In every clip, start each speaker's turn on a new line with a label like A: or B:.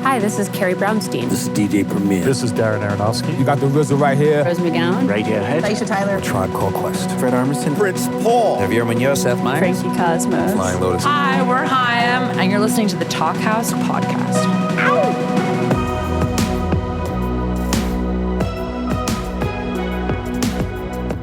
A: Hi, this is Carrie Brownstein.
B: This is DJ Premier.
C: This is Darren Aronofsky.
B: You got the RZA right here.
A: Rose McGowan.
B: Radiohead.
D: Aisha Tyler.
B: Tribe Called Quest. Fred Armisen. Fritz Paul.
E: Javier Munoz. Seth Meyers.
A: Frankie Cosmos.
E: Flying Lotus.
F: Hi, we're Chaim, and you're listening to the Talkhouse Podcast.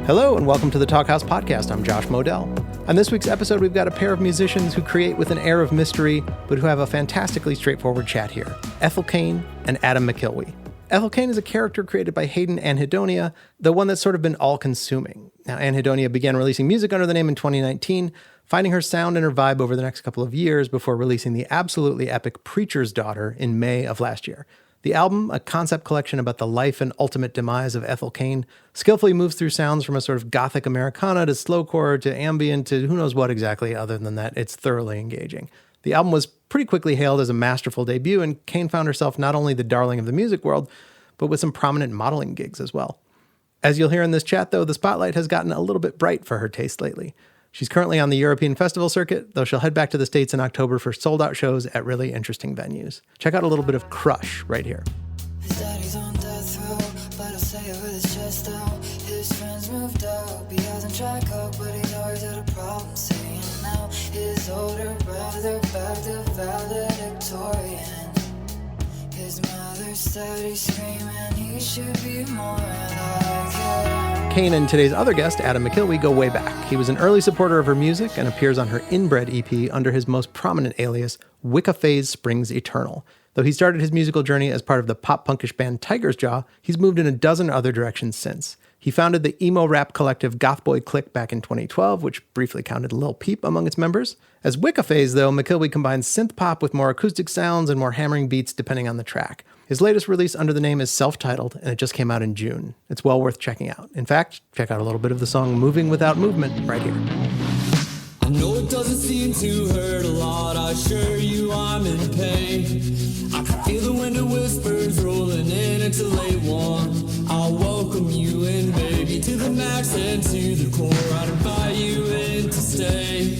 G: Hello and welcome to the Talkhouse Podcast. I'm Josh Modell. On this week's episode, we've got a pair of musicians who create with an air of mystery, but who have a fantastically straightforward chat here. Ethel Cain and Adam McIlwee. Ethel Cain is a character created by Hayden Anhedonia, the one that's sort of been all-consuming. Now, Anhedonia began releasing music under the name in 2019, finding her sound and her vibe over the next couple of years before releasing the absolutely epic Preacher's Daughter in May of last year. The album, a concept collection about the life and ultimate demise of Ethel Cain, skillfully moves through sounds from a sort of gothic Americana to slowcore to ambient to who knows what exactly. Other than that, it's thoroughly engaging. The album was pretty quickly hailed as a masterful debut, and Cain found herself not only the darling of the music world, but with some prominent modeling gigs as well. As you'll hear in this chat, though, the spotlight has gotten a little bit bright for her taste lately. She's currently on the European festival circuit, though she'll head back to the States in October for sold-out shows at really interesting venues. Check out a little bit of Crush right here.
H: His daddy's on death row, but I'll say it with his chest out. His friends moved out, he hasn't tried coke, but he's always had a problem saying now. His older brother back to valedictorian. His mother said he's screaming, he should be more like her.
G: Cain and today's other guest, Adam McIlwee, go way back. He was an early supporter of her music and appears on her Inbred EP under his most prominent alias, Wicca Phase Springs Eternal. Though he started his musical journey as part of the pop-punkish band Tiger's Jaw, he's moved in a dozen other directions since. He founded the emo rap collective Goth Boy Clique back in 2012, which briefly counted Lil Peep among its members. As Wicca Phase, though, McIlwee combines synth pop with more acoustic sounds and more hammering beats depending on the track. His latest release under the name is self-titled, and it just came out in June. It's well worth checking out. In fact, check out a little bit of the song Moving Without Movement right here.
I: I know it doesn't seem to hurt a lot, I assure you I'm in pain. I can feel the winter whispers rolling in into late one. I'll welcome you in, baby, to the max and to the core. I'd invite you in to stay.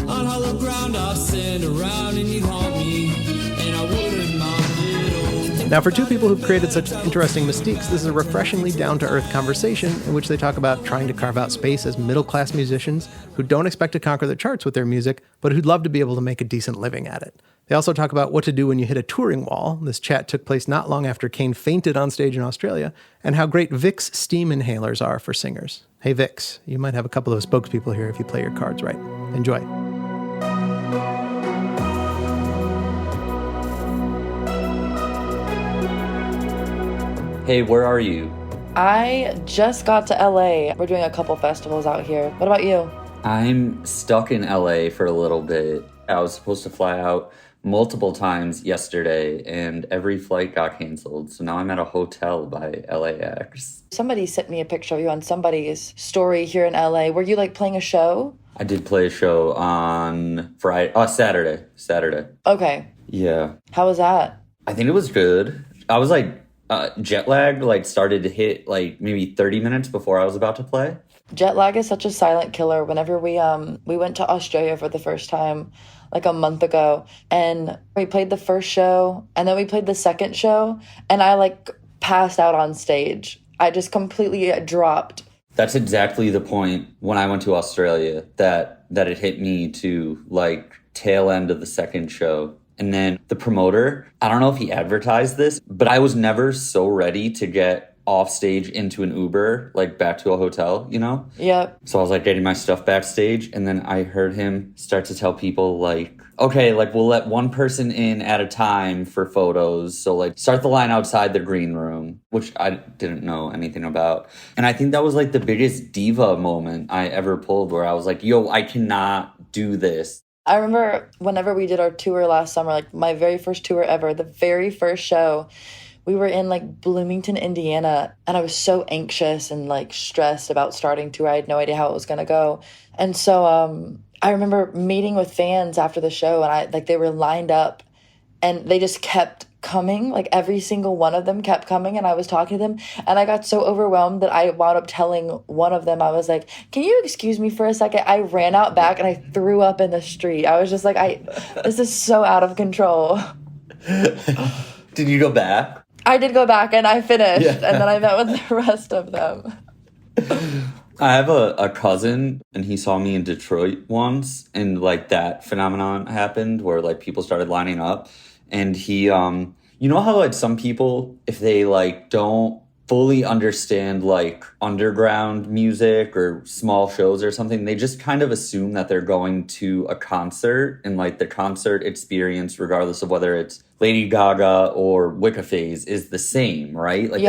I: On hollow ground I'd stand around and you'd haunt me, and I wouldn't mind it all.
G: Now, for two people who've created such interesting mystiques, this is a refreshingly down-to-earth conversation in which they talk about trying to carve out space as middle-class musicians who don't expect to conquer the charts with their music, but who'd love to be able to make a decent living at it. They also talk about what to do when you hit a touring wall. This chat took place not long after Cain fainted on stage in Australia, and how great Vicks Steam Inhalers are for singers. Hey, Vicks, you might have a couple of spokespeople here if you play your cards right. Enjoy.
E: Hey, where are you?
F: I just got to LA. We're doing a couple festivals out here. What about you?
E: I'm stuck in LA for a little bit. I was supposed to fly out multiple times yesterday, and every flight got canceled. So now I'm at a hotel by LAX.
F: Somebody sent me a picture of you on somebody's story here in LA. Were you like playing a show?
E: I did play a show on Saturday.
F: Okay.
E: Yeah.
F: How was that?
E: I think it was good. I was like jet lagged, started to hit maybe 30 minutes before I was about to play.
F: Jet lag is such a silent killer. Whenever we went to Australia for the first time like a month ago, and we played the first show and then we played the second show, and I passed out on stage. I just completely dropped.
E: That's exactly the point when I went to Australia that it hit me to tail end of the second show. And then the promoter, I don't know if he advertised this, but I was never so ready to get off stage into an Uber, back to a hotel, you know?
F: Yep.
E: So I was getting my stuff backstage, and then I heard him start to tell people okay, we'll let one person in at a time for photos. So start the line outside the green room, which I didn't know anything about. And I think that was the biggest diva moment I ever pulled, where I was yo, I cannot do this.
F: I remember whenever we did our tour last summer, my very first tour ever, the very first show, we were in Bloomington, Indiana, and I was so anxious and stressed about starting tour. I had no idea how it was going to go. And so I remember meeting with fans after the show, and they were lined up, and they just kept coming. Every single one of them kept coming, and I was talking to them, and I got so overwhelmed that I wound up telling one of them, I was like, can you excuse me for a second? I ran out back and I threw up in the street. I was just this is so out of control.
E: Did you go back?
F: I did go back and I finished, and then I met with the rest of them.
E: I have a cousin, and he saw me in Detroit once, and like that phenomenon happened where like people started lining up, and he, you know how like some people, if they like don't fully understand like underground music or small shows or something, they just kind of assume that they're going to a concert, and like the concert experience, regardless of whether it's Lady Gaga or Wicca Phase, is the same, right? Like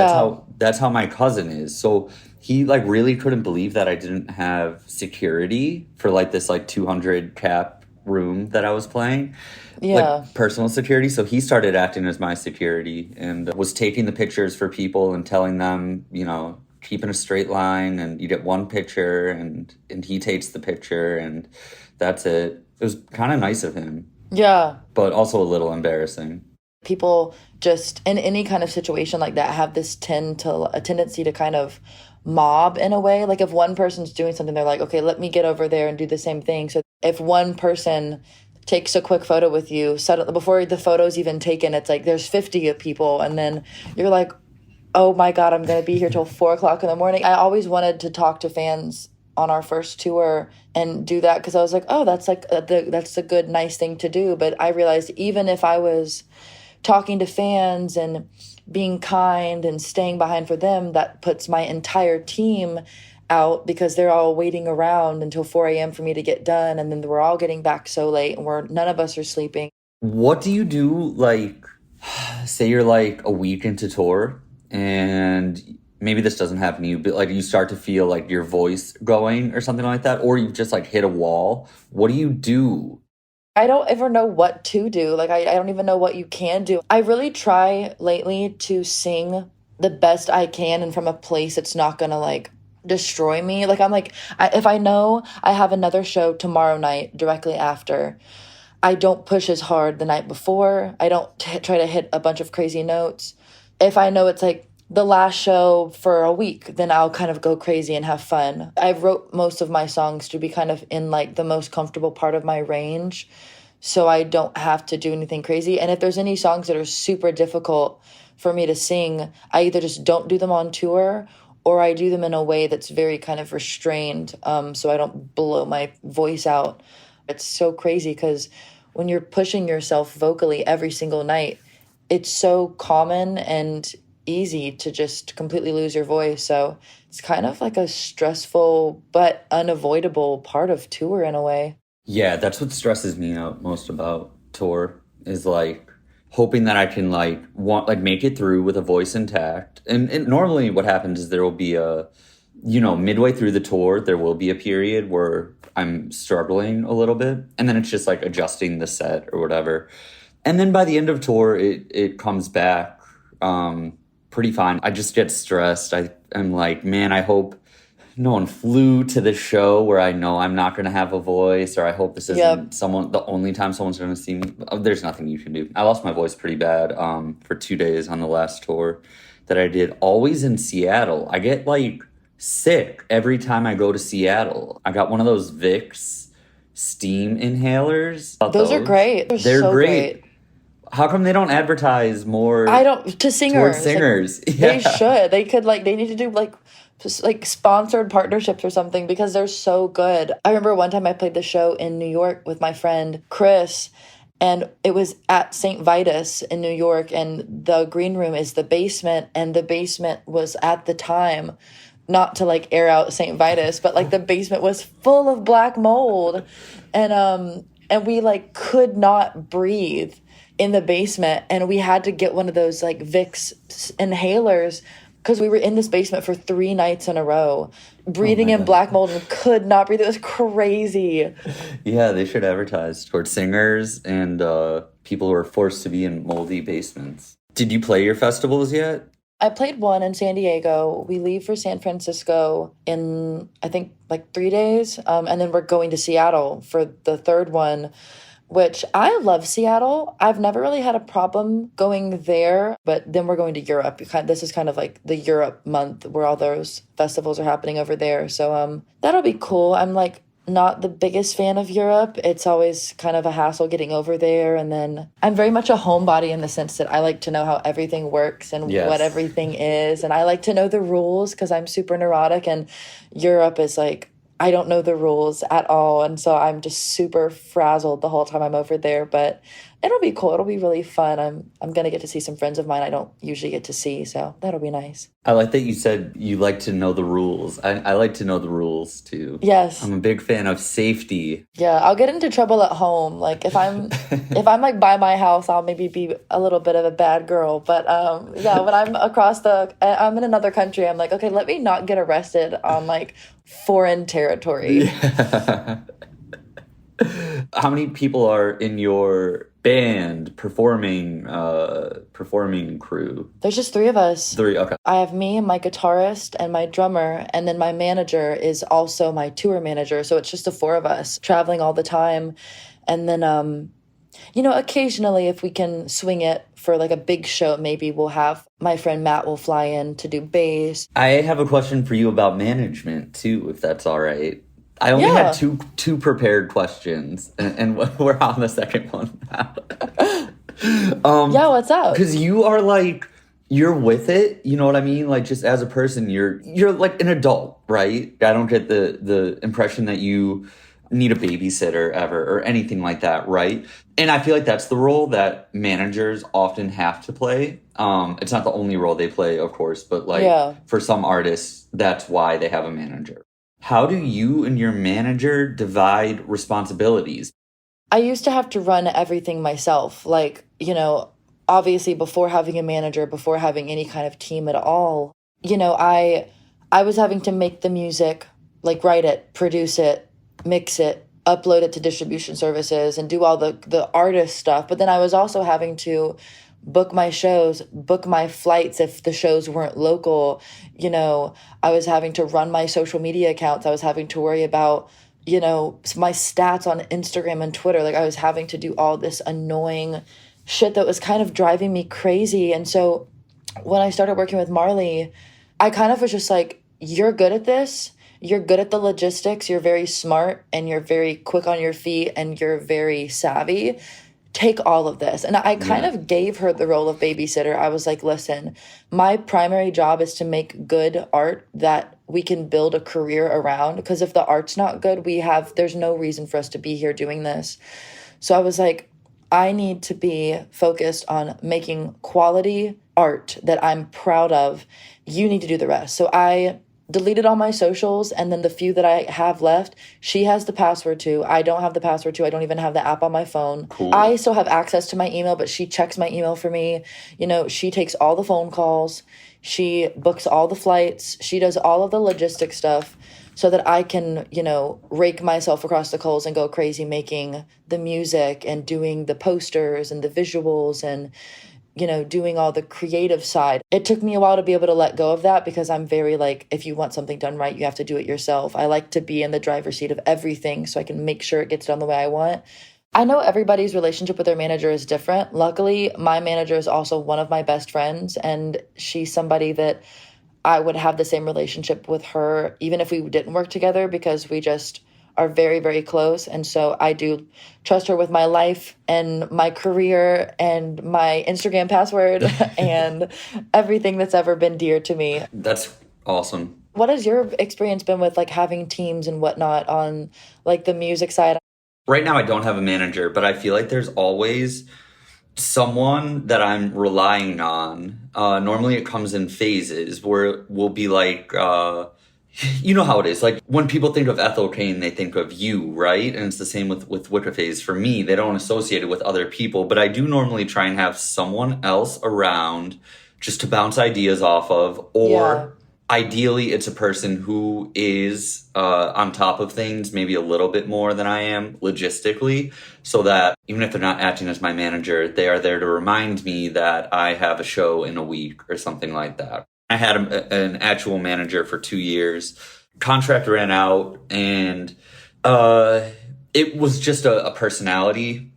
E: that's how my cousin is. So he like really couldn't believe that I didn't have security for like this like 200 cap room that I was playing. Like personal security. So he started acting as my security and was taking the pictures for people and telling them, you know, keeping a straight line, and you get one picture and he takes the picture, and that's it. It was kind of nice of him. Yeah. But also a little embarrassing.
F: People just in any kind of situation like that have this tendency to kind of mob in a way. Like if one person's doing something, they're like, okay, let me get over there and do the same thing. So if one person takes a quick photo with you, suddenly before the photo's even taken, it's like there's 50 of people, and then you're like, oh my God, I'm going to be here till 4 o'clock in the morning. I always wanted to talk to fans on our first tour and do that because I was like, oh, that's like that's a good, nice thing to do. But I realized even if I was talking to fans and being kind and staying behind for them, that puts my entire team out because they're all waiting around until 4 a.m. for me to get done. And then we're all getting back so late and none of us are sleeping.
E: What do you do, like, say you're like a week into tour and maybe this doesn't happen to you, but like you start to feel like your voice going or something like that, or you've just like hit a wall. What do you do?
F: I don't ever know what to do. Like, I don't even know what you can do. I really try lately to sing the best I can and from a place that's not going to like destroy me. Like I'm like, if I know I have another show tomorrow night directly after, I don't push as hard the night before. I don't try to hit a bunch of crazy notes. If I know it's like the last show for a week, then I'll kind of go crazy and have fun. I wrote most of my songs to be kind of in like the most comfortable part of my range, so I don't have to do anything crazy. And if there's any songs that are super difficult for me to sing, I either just don't do them on tour or I do them in a way that's very kind of restrained, so I don't blow my voice out. It's so crazy because when you're pushing yourself vocally every single night, it's so common and easy to just completely lose your voice. So it's kind of like a stressful but unavoidable part of tour in a way.
E: Yeah, that's what stresses me out most about tour is like hoping that I can like make it through with a voice intact. And normally what happens is there will be midway through the tour, there will be a period where I'm struggling a little bit. And then it's just like adjusting the set or whatever. And then by the end of tour, it comes back pretty fine. I just get stressed. I'm like, man, I hope no one flew to the show where I know I'm not going to have a voice, or I hope this isn't the only time someone's going to see me. There's nothing you can do. I lost my voice pretty bad for 2 days on the last tour that I did, always in Seattle. I get like sick every time I go to Seattle. I got one of those Vicks Steam Inhalers.
F: Those are great. They're so great.
E: How come they don't advertise more?
F: To singers.
E: Singers.
F: Like, yeah. They should. They could they need to do like sponsored partnerships or something because they're so good. I remember one time I played the show in New York with my friend Chris, and it was at St. Vitus in New York, and the green room is the basement, and the basement was at the time, not to like air out St. Vitus, but like the basement was full of black mold, and we like could not breathe in the basement, and we had to get one of those like Vicks inhalers because we were in this basement for 3 nights in a row, breathing in black mold and could not breathe. It was crazy.
E: Yeah, they should advertise towards singers and people who are forced to be in moldy basements. Did you play your festivals yet?
F: I played one in San Diego. We leave for San Francisco in, I think, like 3 days. And then we're going to Seattle for the third one, which I love Seattle. I've never really had a problem going there, but then we're going to Europe. This is kind of like the Europe month where all those festivals are happening over there. So that'll be cool. I'm like not the biggest fan of Europe. It's always kind of a hassle getting over there. And then I'm very much a homebody in the sense that I like to know how everything works and what everything is. And I like to know the rules because I'm super neurotic. And Europe is like, I don't know the rules at all. And so I'm just super frazzled the whole time I'm over there. But it'll be cool. It'll be really fun. I'm going to get to see some friends of mine I don't usually get to see. So that'll be nice.
E: I like that you said you like to know the rules. I like to know the rules too.
F: Yes.
E: I'm a big fan of safety.
F: Yeah, I'll get into trouble at home. Like if I'm like by my house, I'll maybe be a little bit of a bad girl. But yeah, when I'm in another country, I'm like, okay, let me not get arrested on like foreign territory.
E: Yeah. How many people are in your band performing crew?
F: There's just 3 of us.
E: 3, okay.
F: I have me, my guitarist, and my drummer, and then my manager is also my tour manager. So it's just the 4 of us traveling all the time. And then, occasionally if we can swing it for like a big show, maybe we'll have my friend Matt will fly in to do bass.
E: I have a question for you about management too, if that's all right. I only had two prepared questions, and we're on the second one now.
F: Yeah, what's up?
E: Because you are like, you're with it, you know what I mean? Like, just as a person, you're like an adult, right? I don't get the impression that you need a babysitter ever or anything like that, right? And I feel like that's the role that managers often have to play. It's not the only role they play, of course, but for some artists, that's why they have a manager. How do you and your manager divide responsibilities?
F: I used to have to run everything myself. Like, obviously before having a manager, before having any kind of team at all, I was having to make the music, like write it, produce it, mix it, upload it to distribution services and do all the artist stuff. But then I was also having to book my shows, book my flights if the shows weren't local. I was having to run my social media accounts. I was having to worry about, my stats on Instagram and Twitter. Like I was having to do all this annoying shit that was kind of driving me crazy. And so when I started working with Marley, I kind of was just like, you're good at this. You're good at the logistics. You're very smart and you're very quick on your feet and you're very savvy. Take all of this. And I kind of gave her the role of babysitter. I was like, listen, my primary job is to make good art that we can build a career around. Because if the art's not good, there's no reason for us to be here doing this. So I was like, I need to be focused on making quality art that I'm proud of. You need to do the rest. So I deleted all my socials, and then the few that I have left, she has the password to. I don't have the password to. I don't even have the app on my phone. Cool. I still have access to my email, but she checks my email for me. She takes all the phone calls. She books all the flights. She does all of the logistic stuff so that I can, rake myself across the coals and go crazy making the music and doing the posters and the visuals and doing all the creative side. It took me a while to be able to let go of that because I'm very like, if you want something done right, you have to do it yourself. I like to be in the driver's seat of everything so I can make sure it gets done the way I want. I know everybody's relationship with their manager is different. Luckily, my manager is also one of my best friends, and she's somebody that I would have the same relationship with her even if we didn't work together because we just are very, very close. And so I do trust her with my life and my career and my Instagram password and everything that's ever been dear to me.
E: That's awesome.
F: What has your experience been with like having teams and whatnot on like the music side?
E: Right now I don't have a manager, but I feel like there's always someone that I'm relying on. Normally it comes in phases where we'll be like, you know how it is. Like when people think of Ethel Cain, they think of you, right? And it's the same with Wicca Phase. For me, they don't associate it with other people, but I do normally try and have someone else around just to bounce ideas off of, or ideally it's a person who is on top of things maybe a little bit more than I am logistically, so that even if they're not acting as my manager, they are there to remind me that I have a show in a week or something like that. I had an actual manager for 2 years. Contract ran out, and it was just a personality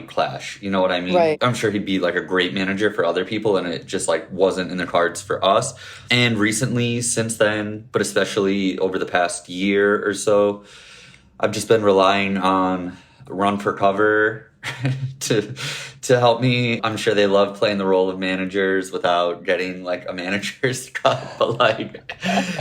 E: clash. You know what I mean?
F: Right.
E: I'm sure he'd be like a great manager for other people, and it just like wasn't in the cards for us. And recently, since then, but especially over the past year or so, I've just been relying on Run for Cover to help me. I'm sure they love playing the role of managers without getting like a manager's cut, but like,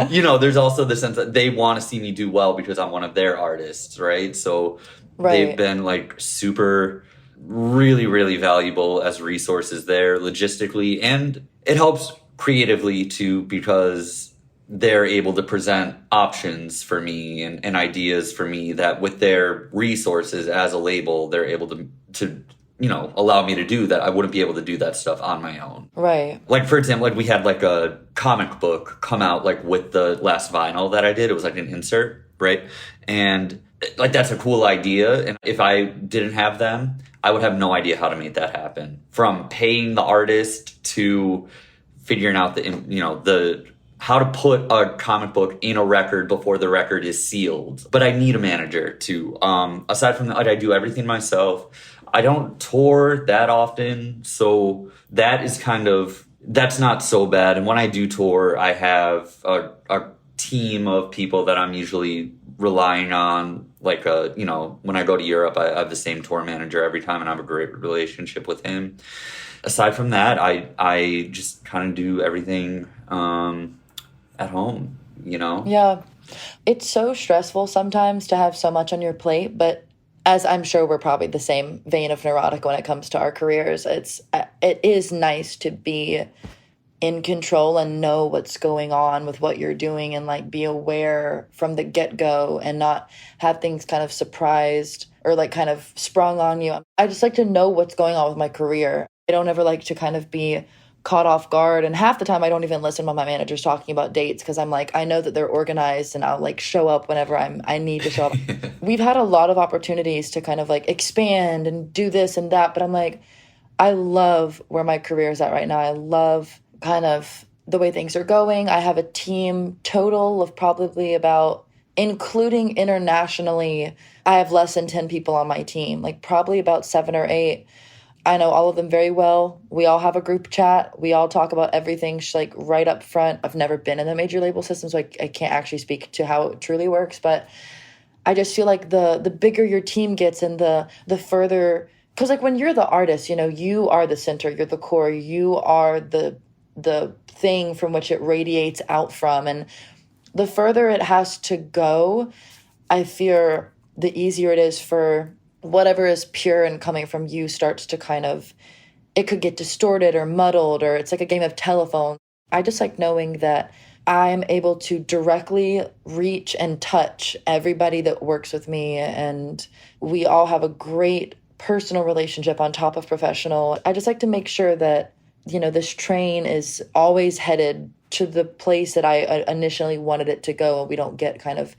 E: you know, there's also the sense that they want to see me do well because I'm one of their artists, right? So they've been like super, really, really valuable as resources there logistically, and it helps creatively too because they're able to present options for me and ideas for me that with their resources as a label, they're able to, you know, allow me to do that. I wouldn't be able to do that stuff on my own.
F: Right.
E: Like, for example, like we had like a comic book come out like with the last vinyl that I did. It was like an insert, right? And like, that's a cool idea. And if I didn't have them, I would have no idea how to make that happen. From paying the artist to figuring out how to put a comic book in a record before the record is sealed. But I need a manager too. Aside from that, I do everything myself. I don't tour that often, so that's not so bad. And when I do tour, I have a team of people that I'm usually relying on. Like, when I go to Europe, I have the same tour manager every time, and I have a great relationship with him. Aside from that, I just kind of do everything at home, you know?
F: Yeah. It's so stressful sometimes to have so much on your plate, but as I'm sure we're probably the same vein of neurotic when it comes to our careers, it is nice to be in control and know what's going on with what you're doing and like be aware from the get-go and not have things kind of surprised or like kind of sprung on you. I just like to know what's going on with my career. I don't ever like to kind of be caught off guard, and half the time I don't even listen when my manager's talking about dates because I'm like, I know that they're organized and I'll like show up whenever I need to show up. We've had a lot of opportunities to kind of like expand and do this and that, but I'm like, I love where my career is at right now. I love kind of the way things are going. I have a team total of probably about, including internationally, I have less than 10 people on my team, like probably about 7 or 8. I know all of them very well. We all have a group chat. We all talk about everything like right up front. I've never been in the major label system, so I can't actually speak to how it truly works. But I just feel like the bigger your team gets and the further, because like when you're the artist, you know, you are the center, you're the core, you are the thing from which it radiates out from. And the further it has to go, I fear the easier it is for whatever is pure and coming from you starts to kind of, it could get distorted or muddled, or it's like a game of telephone. I just like knowing that I'm able to directly reach and touch everybody that works with me, and we all have a great personal relationship on top of professional. I just like to make sure that, you know, this train is always headed to the place that I initially wanted it to go, and we don't get kind of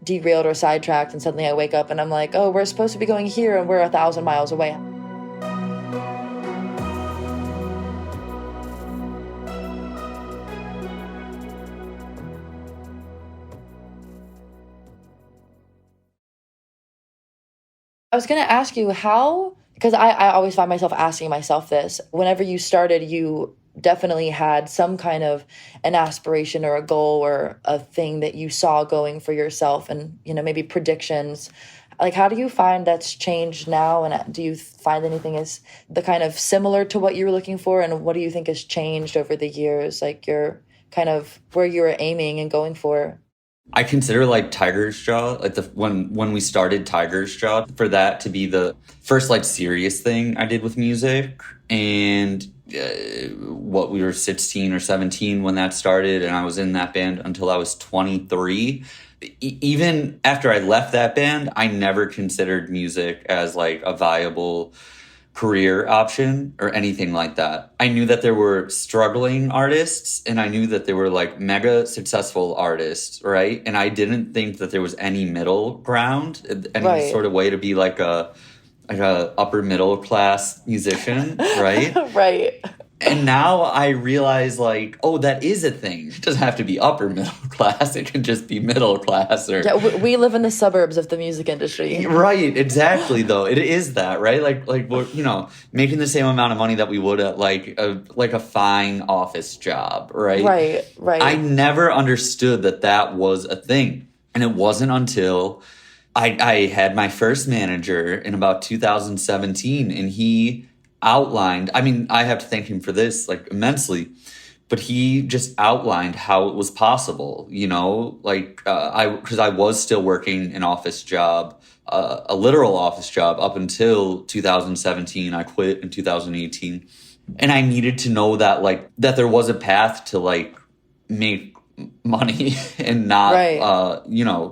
F: derailed or sidetracked and suddenly I wake up and I'm like, oh, we're supposed to be going here and we're 1,000 miles away. I was going to ask you how, because I always find myself asking myself this, whenever you started, you definitely had some kind of an aspiration or a goal or a thing that you saw going for yourself and, you know, maybe predictions. Like, how do you find that's changed now? And do you find anything is the kind of similar to what you were looking for? And what do you think has changed over the years? Like your kind of where you were aiming and going for?
E: I consider like Tiger's Jaw, like when we started Tiger's Jaw, for that to be the first like serious thing I did with music. And we were 16 or 17 when that started, and I was in that band until I was 23. Even after I left that band, I never considered music as like a viable career option or anything like that. I knew that there were struggling artists, and I knew that there were like mega successful artists, right? And I didn't think that there was any middle ground, any sort of way to be like a upper middle class musician, right?
F: Right.
E: And now I realize, like, oh, that is a thing. It doesn't have to be upper middle class. It can just be middle class. Or
F: yeah, we live in the suburbs of the music industry.
E: Right, exactly, though. It is that, right? Like we're, you know, making the same amount of money that we would at, like a fine office job, right? Right. I never understood that was a thing. And it wasn't until I had my first manager in about 2017, and he outlined, I mean, I have to thank him for this, like, immensely, but he just outlined how it was possible, you know, like, because I was still working an office job, a literal office job up until 2017. I quit in 2018. And I needed to know that, like, that there was a path to, like, make money and not,
F: Right.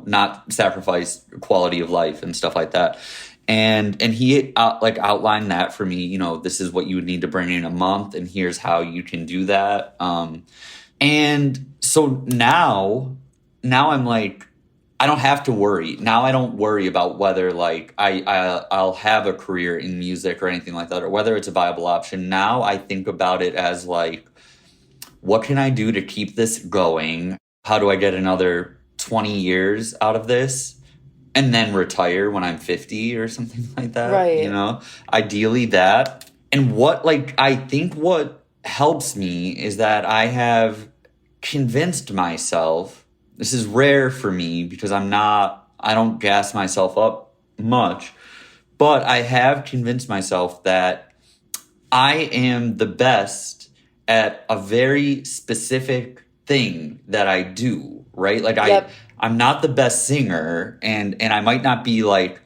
E: Not sacrifice quality of life and stuff like that. And he outlined that for me, you know, this is what you would need to bring in a month, and here's how you can do that. And so now I'm like, I don't have to worry. Now I don't worry about whether, like, I'll have a career in music or anything like that, or whether it's a viable option. Now I think about it as, like, what can I do to keep this going? How do I get another 20 years out of this and then retire when I'm 50 or something like that?
F: Right.
E: You know, ideally that. And I think what helps me is that I have convinced myself, this is rare for me because I don't gas myself up much, but I have convinced myself that I am the best at a very specific thing that I do, right? Like,
F: Yep.
E: I'm not the best singer, and I might not be, like,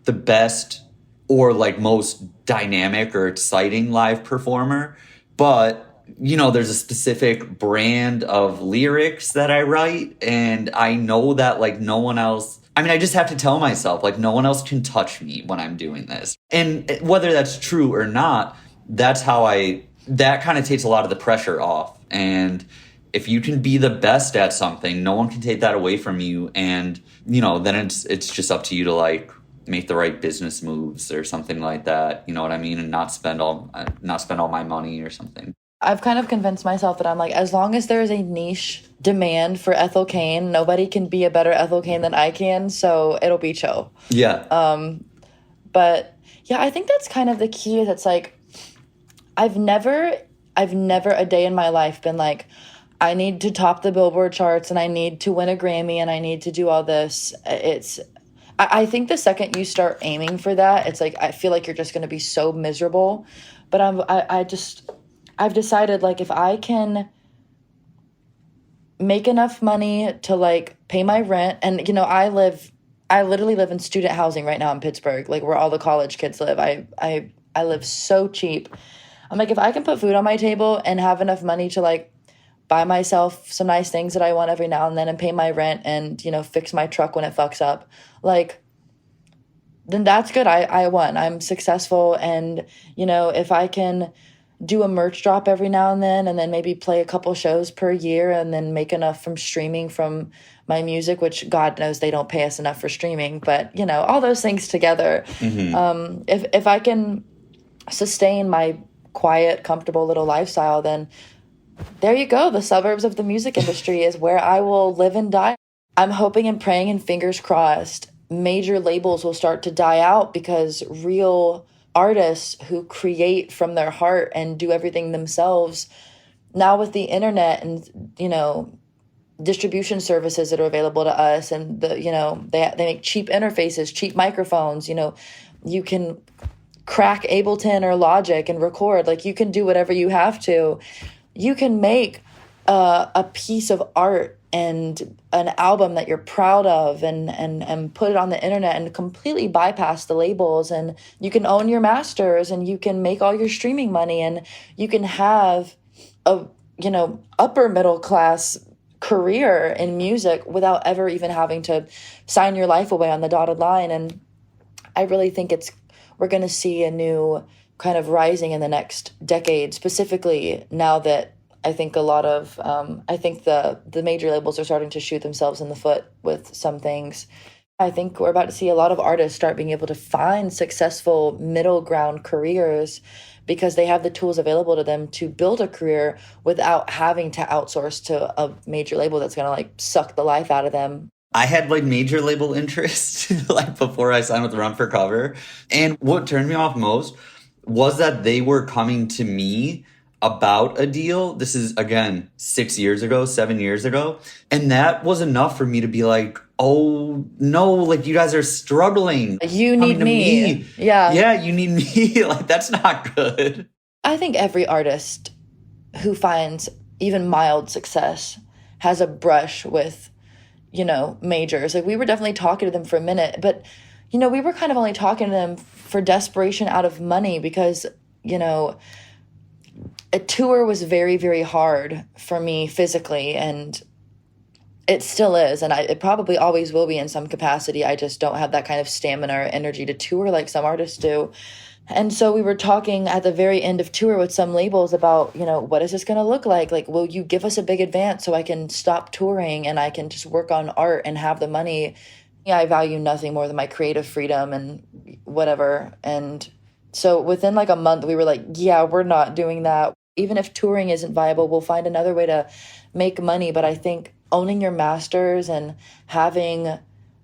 E: the best or, like, most dynamic or exciting live performer, but, you know, there's a specific brand of lyrics that I write, and I know that, like, no one else, I mean, I just have to tell myself, like, no one else can touch me when I'm doing this. And whether that's true or not, that kind of takes a lot of the pressure off. And if you can be the best at something, no one can take that away from you. And, you know, then it's just up to you to, like, make the right business moves or something like that. You know what I mean? And not spend all my money or something.
F: I've kind of convinced myself that I'm like, as long as there is a niche demand for Ethel Cain, nobody can be a better Ethel Cain than I can. So it'll be chill.
E: Yeah.
F: But yeah, I think that's kind of the key. Is it's like, I've never a day in my life been like, I need to top the Billboard charts and I need to win a Grammy and I need to do all this. I think the second you start aiming for that, it's like, I feel like you're just going to be so miserable. But I've decided, like, if I can make enough money to, like, pay my rent, and, you know, I literally live in student housing right now in Pittsburgh, like, where all the college kids live. I live so cheap. I'm like, if I can put food on my table and have enough money to, like, buy myself some nice things that I want every now and then and pay my rent and, you know, fix my truck when it fucks up, like, then that's good. I won. I'm successful. And, you know, if I can do a merch drop every now and then maybe play a couple shows per year and then make enough from streaming from my music, which God knows they don't pay us enough for streaming, but, you know, all those things together.
E: Mm-hmm.
F: If I can sustain my quiet, comfortable little lifestyle, then there you go. The suburbs of the music industry is where I will live and die. I'm hoping and praying and fingers crossed major labels will start to die out, because real artists who create from their heart and do everything themselves, now with the internet and, you know, distribution services that are available to us, and the, you know, they make cheap interfaces, cheap microphones, you know, you can crack Ableton or Logic and record, like, you can do whatever you have to. You can make a piece of art and an album that you're proud of and put it on the internet and completely bypass the labels, and you can own your masters and you can make all your streaming money, and you can have a, you know, upper middle class career in music without ever even having to sign your life away on the dotted line. And I really think we're going to see a new kind of rising in the next decade, specifically now that I think a lot of, I think the major labels are starting to shoot themselves in the foot with some things. I think we're about to see a lot of artists start being able to find successful middle ground careers because they have the tools available to them to build a career without having to outsource to a major label that's going to, like, suck the life out of them.
E: I had, like, major label interest, like, before I signed with Run for Cover. And what turned me off most was that they were coming to me about a deal. This is, again, 7 years ago. And that was enough for me to be like, oh, no, like, you guys are struggling.
F: You need me.
E: Yeah. Yeah, you need me. Like, that's not good.
F: I think every artist who finds even mild success has a brush with, majors. Like, we were definitely talking to them for a minute, but, we were kind of only talking to them for desperation out of money because, a tour was very, very hard for me physically, and it still is, and it probably always will be in some capacity. I just don't have that kind of stamina or energy to tour like some artists do. And so we were talking at the very end of tour with some labels about, what is this going to look like? Like, will you give us a big advance so I can stop touring and I can just work on art and have the money? Yeah, I value nothing more than my creative freedom and whatever. And so within like a month, we were like, yeah, we're not doing that. Even if touring isn't viable, we'll find another way to make money. But I think owning your masters and having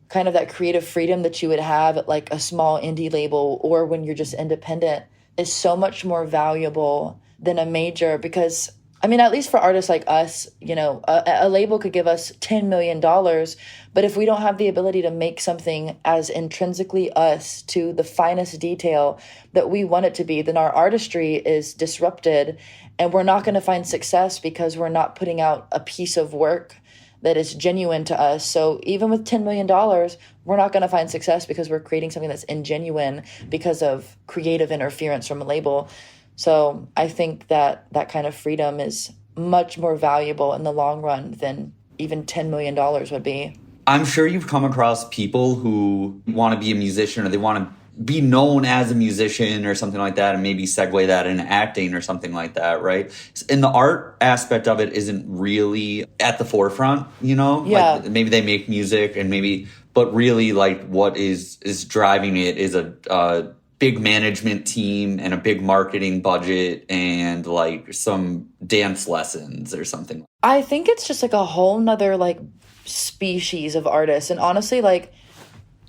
F: kind of that creative freedom that you would have at like a small indie label or when you're just independent is so much more valuable than a major. Because, I mean, at least for artists like us, a label could give us $10 million. But if we don't have the ability to make something as intrinsically us to the finest detail that we want it to be, then our artistry is disrupted and we're not going to find success because we're not putting out a piece of work that is genuine to us. So even with $10 million, we're not going to find success because we're creating something that's ingenuine because of creative interference from a label. So I think that kind of freedom is much more valuable in the long run than even $10 million would be.
E: I'm sure you've come across people who want to be a musician or they want to be known as a musician or something like that and maybe segue that into acting or something like that, right? And the art aspect of it isn't really at the forefront,
F: Yeah.
E: Like maybe they make music and but really like what is driving it is a big management team and a big marketing budget and like some dance lessons or something.
F: I think it's just like a whole nother like species of artists. And honestly, like,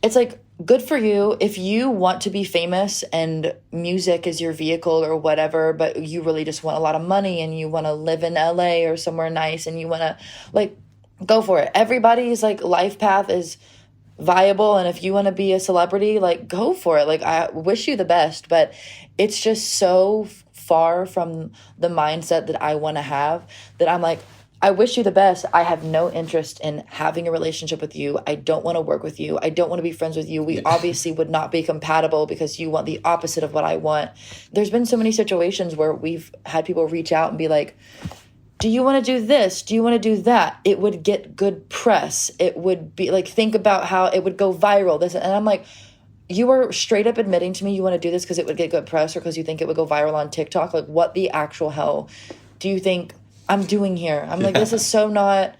F: it's like, good for you if you want to be famous and music is your vehicle or whatever, but you really just want a lot of money and you want to live in LA or somewhere nice and you want to like go for it. Everybody's like life path is viable, and if you want to be a celebrity, like go for it. Like, I wish you the best, but it's just so far from the mindset that I want to have that I'm like, I wish you the best. I have no interest in having a relationship with you. I don't want to work with you. I don't want to be friends with you. We obviously would not be compatible because you want the opposite of what I want. There's been so many situations where we've had people reach out and be like, do you want to do this? Do you want to do that? It would get good press. It would be like, think about how it would go viral. This, and I'm like, you are straight up admitting to me you want to do this because it would get good press or because you think it would go viral on TikTok? Like, what the actual hell do you think I'm doing here? I'm like, this is so not.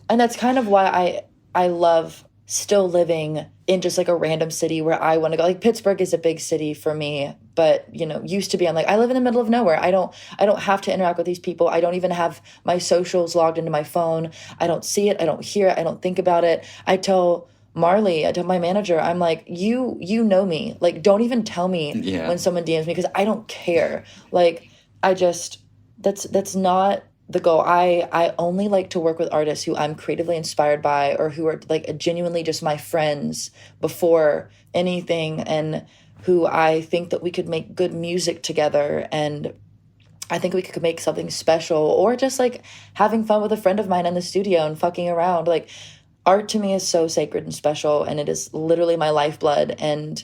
F: And that's kind of why I love still living in just like a random city where I want to go. Like, Pittsburgh is a big city for me, but used to be, I'm like, I live in the middle of nowhere. I don't have to interact with these people. I don't even have my socials logged into my phone. I don't see it. I don't hear it. I don't think about it. I tell Marley, I tell my manager, I'm like, you know me. Like, don't even tell me when someone DMs me because I don't care. Like, that's not the goal. I only like to work with artists who I'm creatively inspired by or who are like genuinely just my friends before anything, and who I think that we could make good music together, and I think we could make something special, or just like having fun with a friend of mine in the studio and fucking around. Like, art to me is so sacred and special, and it is literally my lifeblood, and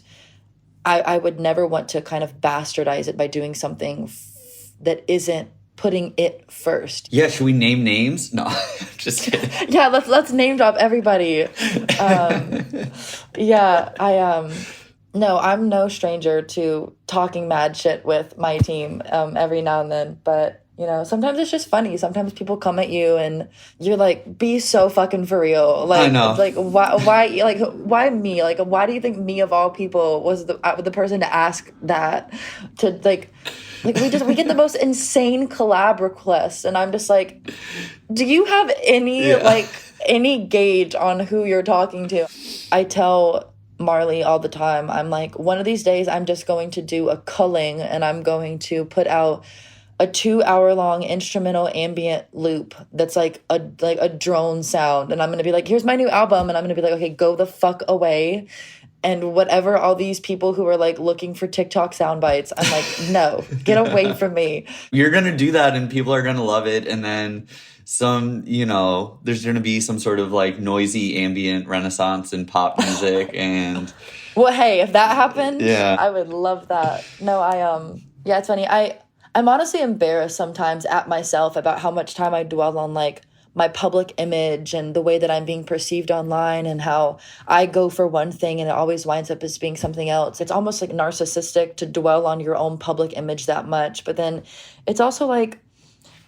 F: I would never want to kind of bastardize it by doing something that isn't putting it first.
E: Yeah, should we name names? No, just kidding.
F: Yeah, let's name drop everybody. No, I'm no stranger to talking mad shit with my team every now and then, but sometimes it's just funny. Sometimes people come at you and you're like, be so fucking for real. Like,
E: I know.
F: Like, why me? Like, why do you think me of all people was the person to ask that? To like we get the most insane collab requests, and I'm just like, do you have any gauge on who you're talking to? I tell Marley all the time, I'm like, one of these days I'm just going to do a culling and I'm going to put out a 2-hour-long instrumental ambient loop that's like a drone sound. And I'm going to be like, here's my new album. And I'm going to be like, okay, go the fuck away. And whatever all these people who are like looking for TikTok sound bites, I'm like, no, get away from me.
E: You're going to do that and people are going to love it. And then some, you know, there's going to be some sort of like noisy ambient renaissance in pop music. And
F: well, hey, if that happened,
E: yeah,
F: I would love that. No, yeah, it's funny. I'm honestly embarrassed sometimes at myself about how much time I dwell on like my public image and the way that I'm being perceived online, and how I go for one thing and it always winds up as being something else. It's almost like narcissistic to dwell on your own public image that much. But then it's also like,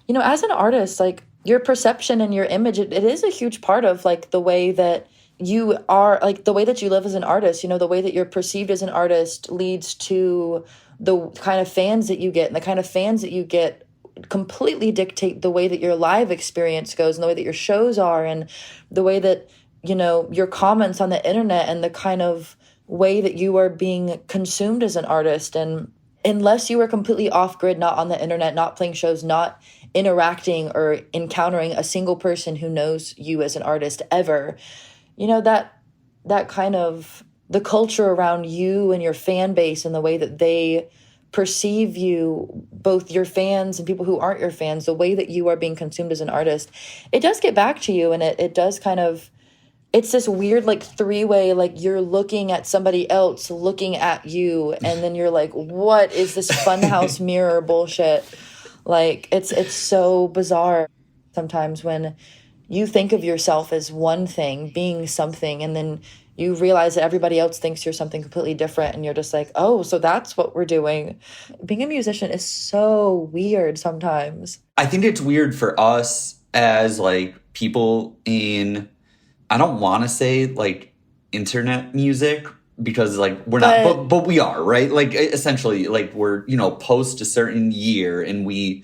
F: you know, as an artist, like your perception and your image, it is a huge part of like the way that you are, like the way that you live as an artist. You know, the way that you're perceived as an artist leads to the kind of fans that you get, and the kind of fans that you get completely dictate the way that your live experience goes, and the way that your shows are, and the way that, you know, your comments on the internet, and the kind of way that you are being consumed as an artist. And unless you are completely off grid, not on the internet, not playing shows, not interacting or encountering a single person who knows you as an artist ever, you know, that kind of the culture around you and your fan base and the way that they perceive you, both your fans and people who aren't your fans, the way that you are being consumed as an artist, it does get back to you. And it does kind of, it's this weird like three-way, like you're looking at somebody else looking at you, and then you're like, what is this funhouse mirror bullshit? Like it's so bizarre sometimes when you think of yourself as one thing, being something, and then you realize that everybody else thinks you're something completely different, and you're just like, oh, so that's what we're doing. Being a musician is so weird sometimes.
E: I think it's weird for us as like people in, I don't want to say like internet music, because like we're not, but we are, right? Like essentially like we're, you know, post a certain year and we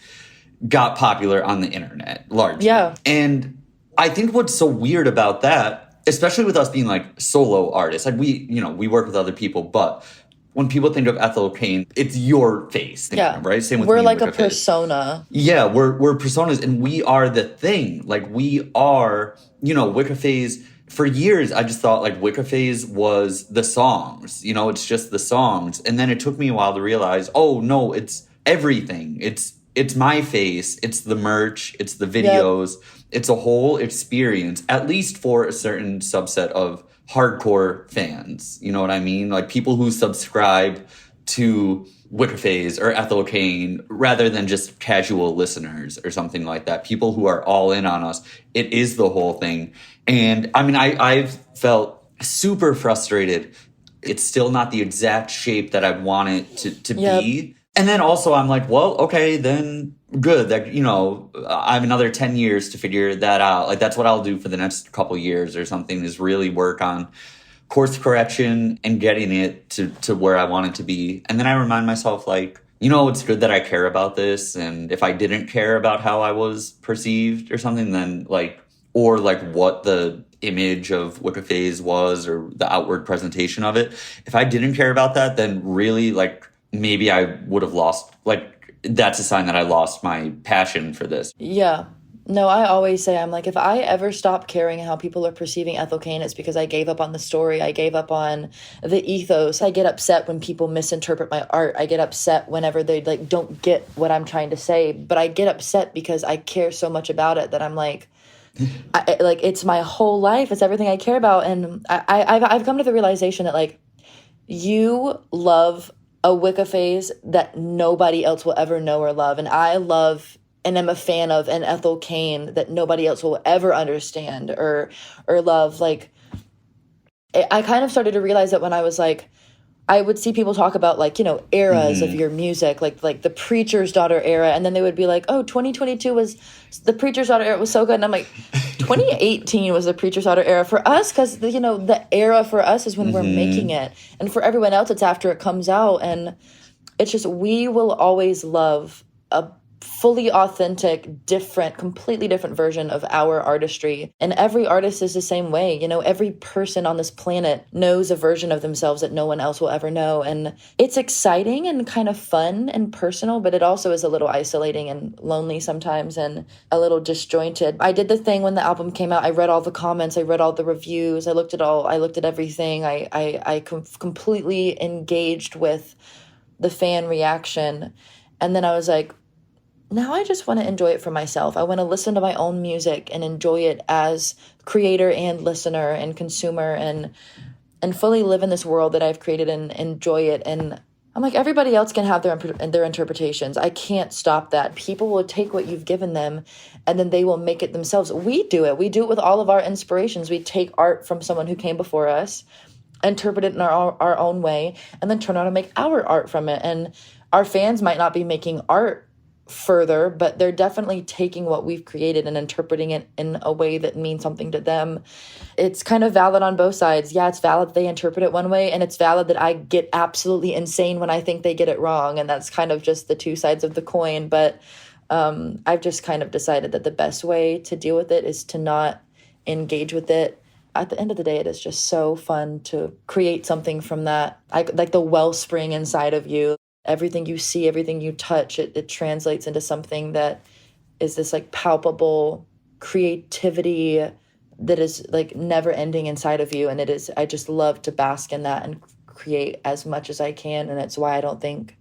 E: got popular on the internet largely.
F: Yeah.
E: And I think what's so weird about that, especially with us being like solo artists, like we, you know, we work with other people, but when people think of Ethel Cain, it's your face, right? Same with
F: we're
E: me,
F: like
E: Wicca
F: a persona.
E: Yeah, we're personas, and we are the thing. Like we are, you know, Wicca Phase. For years, I just thought like Wicca Phase was the songs. You know, it's just the songs, and then it took me a while to realize, oh no, it's everything. It's my face. It's the merch. It's the videos. Yep. It's a whole experience, at least for a certain subset of hardcore fans. You know what I mean? Like people who subscribe to Wicca Phase or Ethel Cain rather than just casual listeners or something like that. People who are all in on us. It is the whole thing. And I mean, I've felt super frustrated. It's still not the exact shape that I want it to be. And then also I'm like, well, okay, then good. That, you know, I have another 10 years to figure that out. Like that's what I'll do for the next couple years or something, is really work on course correction and getting it to where I want it to be. And then I remind myself like, you know, it's good that I care about this. And if I didn't care about how I was perceived or something, then like, or like what the image of Wicca Phase was or the outward presentation of it, if I didn't care about that, then really like maybe I would have lost, like that's a sign that I lost my passion for this.
F: Yeah. No, I always say, I'm like, if I ever stop caring how people are perceiving Ethel Cain, it's because I gave up on the story. I gave up on the ethos. I get upset when people misinterpret my art. I get upset whenever they like don't get what I'm trying to say. But I get upset because I care so much about it that I'm like, like it's my whole life. It's everything I care about. And I've come to the realization that like you love a Wicca Phase that nobody else will ever know or love. And I love and am a fan of an Ethel Cain that nobody else will ever understand or love. Like, I kind of started to realize that when I was like, I would see people talk about like, you know, eras of your music, like the Preacher's Daughter era. And then they would be like, oh, 2022 was the Preacher's Daughter era was so good. And I'm like, 2018 was the Preacher's Daughter era for us. Cause you know, the era for us is when we're making it. And for everyone else, it's after it comes out. And it's just, we will always love fully authentic, different, completely different version of our artistry. And every artist is the same way. You know, every person on this planet knows a version of themselves that no one else will ever know. And it's exciting and kind of fun and personal, but it also is a little isolating and lonely sometimes and a little disjointed. I did the thing when the album came out. I read all the comments. I read all the reviews. I looked at everything. I completely engaged with the fan reaction. And then I was like, now I just want to enjoy it for myself. I want to listen to my own music and enjoy it as creator and listener and consumer and fully live in this world that I've created and enjoy it. And I'm like, everybody else can have their interpretations. I can't stop that. People will take what you've given them and then they will make it themselves. We do it. We do it with all of our inspirations. We take art from someone who came before us, interpret it in our own way, and then turn around and make our art from it. And our fans might not be making art further, but they're definitely taking what we've created and interpreting it in a way that means something to them. It's kind of valid on both sides. Yeah, it's valid that they interpret it one way, and it's valid that I get absolutely insane when I think they get it wrong, and that's kind of just the two sides of the coin. But I've just kind of decided that the best way to deal with it is to not engage with it. At the end of the day, it is just so fun to create something from that, like the wellspring inside of you. Everything you see, everything you touch, it translates into something that is this like palpable creativity that is like never ending inside of you. And I just love to bask in that and create as much as I can. And it's why I don't think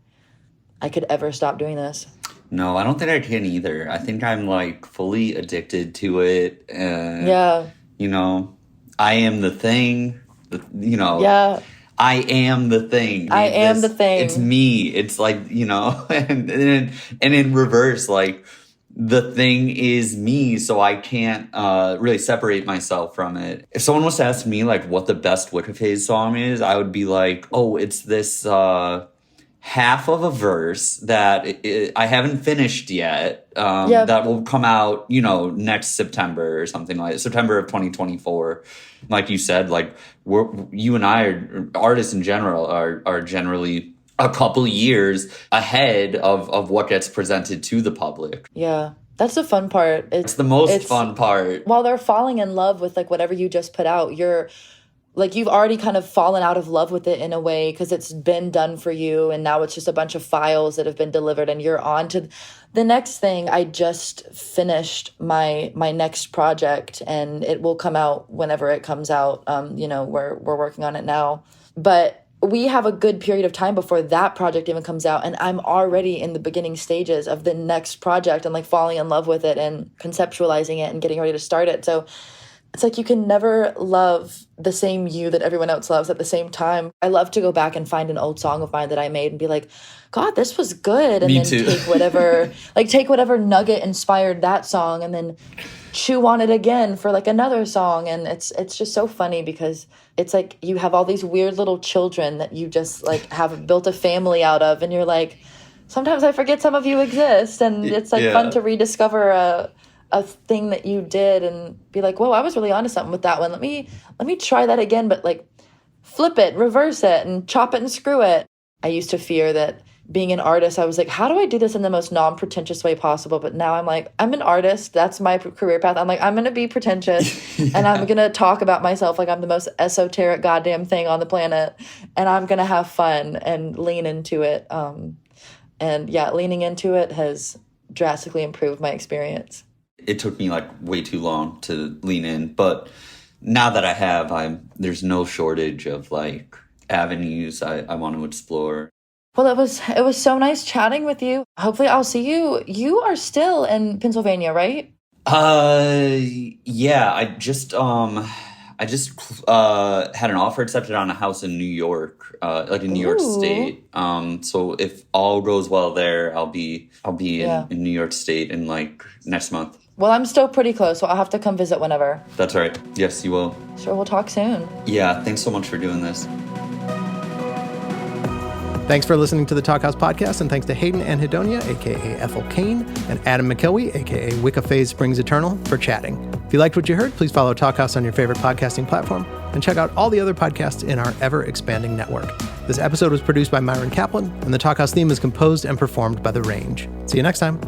F: I could ever stop doing this.
E: No, I don't think I can either. I think I'm like fully addicted to it.
F: Yeah.
E: You know, I am the thing, you know.
F: Yeah.
E: I am the thing.
F: I am the thing.
E: It's me. It's like, you know, and in reverse, like the thing is me, so I can't really separate myself from it. If someone was to ask me like what the best Wicca Phase song is, I would be like, oh, it's this half of a verse that I haven't finished yet. That will come out, you know, next September or something like that. September of 2024. Like you said, like you and I are artists in general are generally a couple years ahead of what gets presented to the public.
F: Yeah. That's the fun part.
E: It's the most fun part.
F: While they're falling in love with like whatever you just put out, you've already kind of fallen out of love with it in a way because it's been done for you, and now it's just a bunch of files that have been delivered and you're on to the next thing. I just finished my next project and it will come out whenever it comes out. You know, we're working on it now, but we have a good period of time before that project even comes out, and I'm already in the beginning stages of the next project and like falling in love with it and conceptualizing it and getting ready to start it. So it's like you can never love the same you that everyone else loves at the same time. I love to go back and find an old song of mine that I made and be like, God, this was good. And
E: Me
F: then
E: too.
F: take whatever nugget inspired that song and then chew on it again for like another song. And it's just so funny because it's like you have all these weird little children that you just like have built a family out of. And you're like, sometimes I forget some of you exist. And it's like fun to rediscover a thing that you did and be like, whoa, I was really onto something with that one. Let me try that again, but like flip it, reverse it, and chop it and screw it. I used to fear that being an artist, I was like, how do I do this in the most non-pretentious way possible? But now I'm like, I'm an artist. That's my career path. I'm like, I'm going to be pretentious and I'm going to talk about myself like I'm the most esoteric goddamn thing on the planet. And I'm going to have fun and lean into it. And yeah, leaning into it has drastically improved my experience.
E: It took me like way too long to lean in, but now that I have, there's no shortage of like avenues I want to explore.
F: Well, it was so nice chatting with you. Hopefully I'll see you. You are still in Pennsylvania, right?
E: Yeah, I just had an offer accepted on a house in New York, like in New York State. So if all goes well there, I'll be in New York State in like next month.
F: Well, I'm still pretty close, so I'll have to come visit whenever.
E: That's all right. Yes, you will.
F: Sure, we'll talk soon.
E: Yeah, thanks so much for doing this.
G: Thanks for listening to the Talkhouse Podcast, and thanks to Hayden Anhedonia, a.k.a. Ethel Cain, and Adam McIlwee, a.k.a. Wicca Phase Springs Eternal, for chatting. If you liked what you heard, please follow Talkhouse on your favorite podcasting platform and check out all the other podcasts in our ever-expanding network. This episode was produced by Myron Kaplan, and the Talkhouse theme is composed and performed by The Range. See you next time.